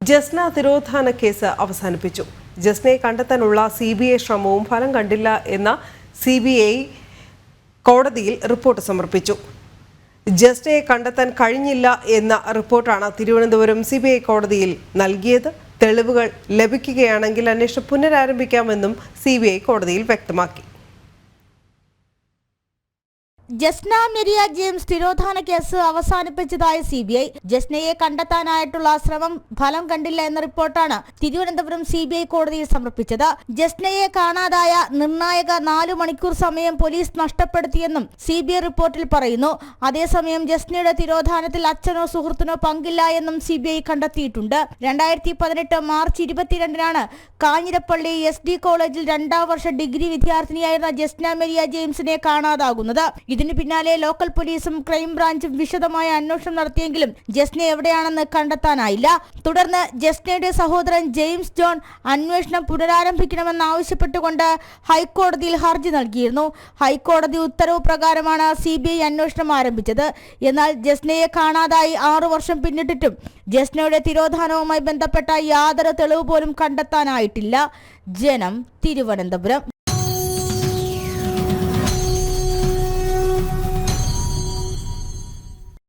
Jasna തിരോധാന case അവസാനിപ്പിച്ചു. ജസ്നയെ കണ്ടെത്താനുള്ള CBI ശ്രമവും ഫലം കണ്ടില്ല എന്ന CBI കോടതിയിൽ റിപ്പോർട്ട് സമർപ്പിച്ചു. ജസ്നയെ കണ്ടെത്താൻ കഴിഞ്ഞില്ല എന്ന റിപ്പോർട്ടാണ് തിരുവനന്തപുരം CBI കോടതിയിൽ നൽകിയത്. തെളിവുകൾ ലഭിക്കുകയാണെങ്കിൽ അന്വേഷണം പുനരാരംഭിക്കാമെന്നും CBI കോടതിയിൽ വ്യക്തമാക്കി. ജസ്ന മെരിയ ജെയിംസ് തിരോധാന കേസ് അവസാനിപ്പിച്ചതായി CBI. ജസ്നയെ കണ്ടെത്താനായിട്ടുള്ള ശ്രമം ഫലം കണ്ടില്ല എന്ന റിപ്പോർട്ടാണ് തിരുവനന്തപുരം CBI കോടതിയിൽ സമർപ്പിച്ചത്. ജസ്നയെ കാണാതായ നിർണായക 4 മണിക്കൂർ സമയം പോലീസ് നഷ്ടപ്പെടുത്തിയെന്നും CBI റിപ്പോർട്ടിൽ പറയുന്നു. അതേസമയം ജസ്നയുടെ തിരോധാനത്തിൽ അച്ഛനോ സുഹൃത്തിനോ പങ്കില്ല എന്നും CBI കണ്ടെത്തിയിട്ടുണ്ട്. 2018 മാർച്ച് 22-നാണ് കാഞ്ഞിരപ്പള്ളി SD കോളേജിൽ 2ാം വർഷ ഡിഗ്രി വിദ്യാർത്ഥിനിയായിരുന്ന ജസ്ന മെരിയ ജെയിംസിനെ കാണാതാകുന്നത്. ഇതിനു പിന്നാലെ ലോക്കൽ പോലീസും ക്രൈംബ്രാഞ്ചും വിശദമായ അന്വേഷണം നടത്തിയെങ്കിലും ജസ്ന എവിടെയാണെന്ന് കണ്ടെത്താനായില്ല. തുടർന്ന് ജസ്നയുടെ സഹോദരൻ ജെയിംസ് ജോൺ അന്വേഷണം പുനരാരംഭിക്കണമെന്നാവശ്യപ്പെട്ടുകൊണ്ട് ഹൈക്കോടതിയിൽ ഹർജി നൽകിയിരുന്നു. ഹൈക്കോടതി ഉത്തരവ് പ്രകാരമാണ് CBI അന്വേഷണം ആരംഭിച്ചത്. എന്നാൽ ജസ്നയെ കാണാതായി 6 വർഷം പിന്നിട്ടിട്ടും ജസ്നയുടെ തിരോധാനവുമായി ബന്ധപ്പെട്ട യാതൊരു തെളിവ് പോലും കണ്ടെത്താനായിട്ടില്ല. ജനം, തിരുവനന്തപുരം.